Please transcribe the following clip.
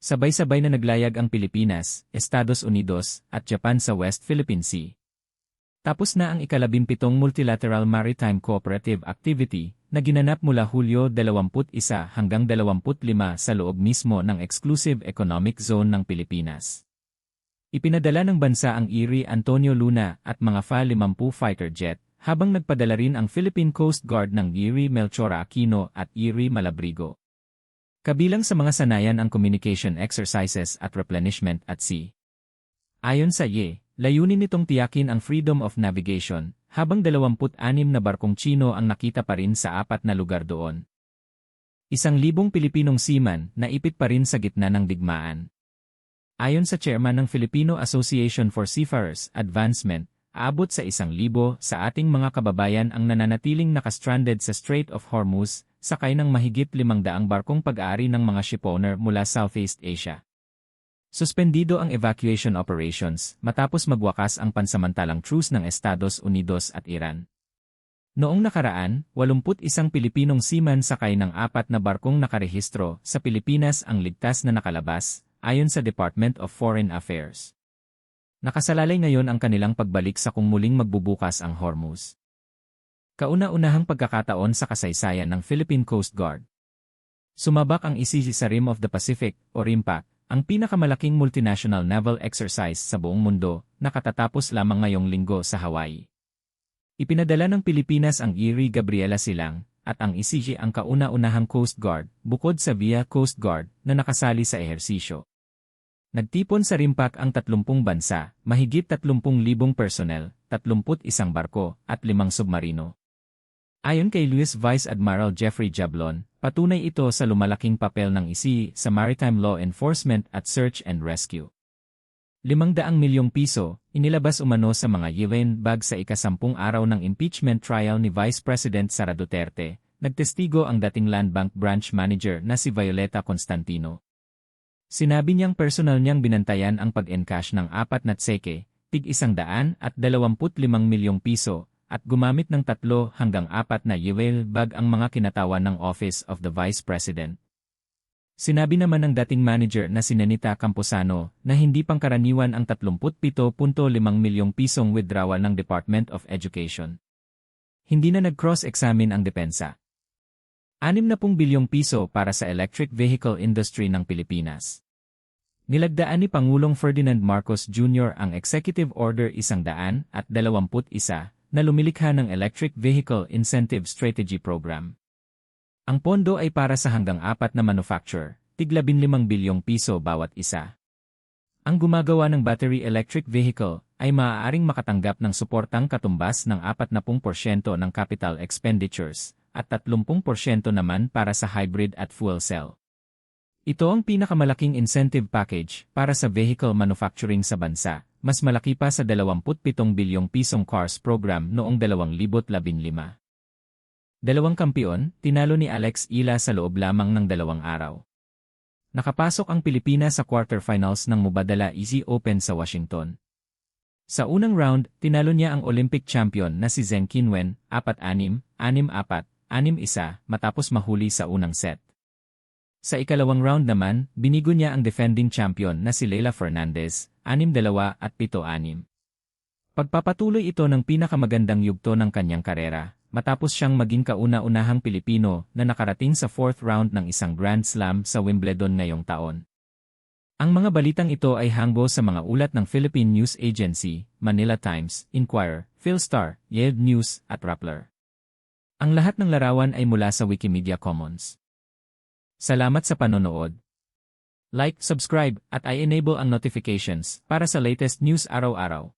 Sabay-sabay na naglayag ang Pilipinas, Estados Unidos, at Japan sa West Philippine Sea. Tapos na ang ika-17 Multilateral Maritime Cooperative Activity na ginanap mula Hulyo 21 hanggang 25 sa loob mismo ng Exclusive Economic Zone ng Pilipinas. Ipinadala ng bansa ang Erie Antonio Luna at mga Fa-50 fighter jet, habang nagpadala rin ang Philippine Coast Guard ng Erie Melchor Aquino at Erie Malabrigo. Kabilang sa mga sanayan ang communication exercises at replenishment at sea. Ayon sa IE, layunin nitong tiyakin ang freedom of navigation, habang 26 na barkong Tsino ang nakita pa rin sa 4 na lugar doon. 1,000 Pilipinong seaman na ipit pa rin sa gitna ng digmaan. Ayon sa chairman ng Filipino Association for Seafarers Advancement, aabot sa 1,000 sa ating mga kababayan ang nananatiling nakastranded sa Strait of Hormuz, sakay ng mahigit 500 barkong pag-aari ng mga shipowner mula Southeast Asia. Suspendido ang evacuation operations matapos magwakas ang pansamantalang truce ng Estados Unidos at Iran. Noong nakaraan, 81 Pilipinong seaman sakay ng 4 na barkong nakarehistro sa Pilipinas ang ligtas na nakalabas, ayon sa Department of Foreign Affairs. Nakasalalay ngayon ang kanilang pagbalik sa kung muling magbubukas ang Hormuz. Kauna-unahang pagkakataon sa kasaysayan ng Philippine Coast Guard. Sumabak ang ICC sa Rim of the Pacific, o RIMPAC, ang pinakamalaking multinational naval exercise sa buong mundo, nakatatapos lamang ngayong linggo sa Hawaii. Ipinadala ng Pilipinas ang Erie Gabriela Silang, at ang ICC ang kauna-unahang Coast Guard, bukod sa VIA Coast Guard, na nakasali sa ehersisyo. Nagtipon sa RIMPAC ang 30 bansa, mahigit 30,000 personnel, 31 barko, at 5 submarino. Ayon kay Luis Vice Admiral Jeffrey Jablon, patunay ito sa lumalaking papel ng ICC sa maritime law enforcement at search and rescue. 500 milyong piso, inilabas umano sa mga UN bag sa ika-10 araw ng impeachment trial ni Vice President Sara Duterte, nagtestigo ang dating Land Bank Branch Manager na si Violeta Constantino. Sinabi niyang personal niyang binantayan ang pag-encash ng 4 na tseke, tig 125 milyong piso, at gumamit ng 3 hanggang 4 na UN bag ang mga kinatawan ng Office of the Vice President. Sinabi naman ng dating manager na si Nenita Camposano na hindi pangkaraniwan ang 37.5 milyong pisong withdrawal ng Department of Education. Hindi na nag-cross-examine ang depensa. 60 bilyong piso para sa electric vehicle industry ng Pilipinas. Nilagdaan ni Pangulong Ferdinand Marcos Jr. ang Executive Order 121 na lumilikha ng Electric Vehicle Incentive Strategy Program. Ang pondo ay para sa hanggang 4 na manufacturer, tig 15 bilyong piso bawat isa. Ang gumagawa ng battery electric vehicle ay maaaring makatanggap ng suportang katumbas ng 40% ng capital expenditures at 30% naman para sa hybrid at fuel cell. Ito ang pinakamalaking incentive package para sa vehicle manufacturing sa bansa, mas malaki pa sa 27 bilyong pisong CARS program noong 2015. Dalawang kampiyon, tinalo ni Alex Ila sa loob lamang ng 2 araw. Nakapasok ang Pilipinas sa quarterfinals ng Mubadala Easy Open sa Washington. Sa unang round, tinalo niya ang Olympic champion na si Zheng Qinwen, 4-6, 6-4, 6-1 matapos mahuli sa unang set. Sa ikalawang round naman, binigo niya ang defending champion na si Leila Fernandez, 6-2 at 7-6. Pagpapatuloy ito ng pinakamagandang yugto ng kanyang karera, matapos siyang maging kauna-unahang Pilipino na nakarating sa 4th round ng isang Grand Slam sa Wimbledon ngayong taon. Ang mga balitang ito ay hanggo sa mga ulat ng Philippine News Agency, Manila Times, Inquirer, Philstar, Yeld News at Rappler. Ang lahat ng larawan ay mula sa Wikimedia Commons. Salamat sa panonood. Like, subscribe, at i-enable ang notifications para sa latest news araw-araw.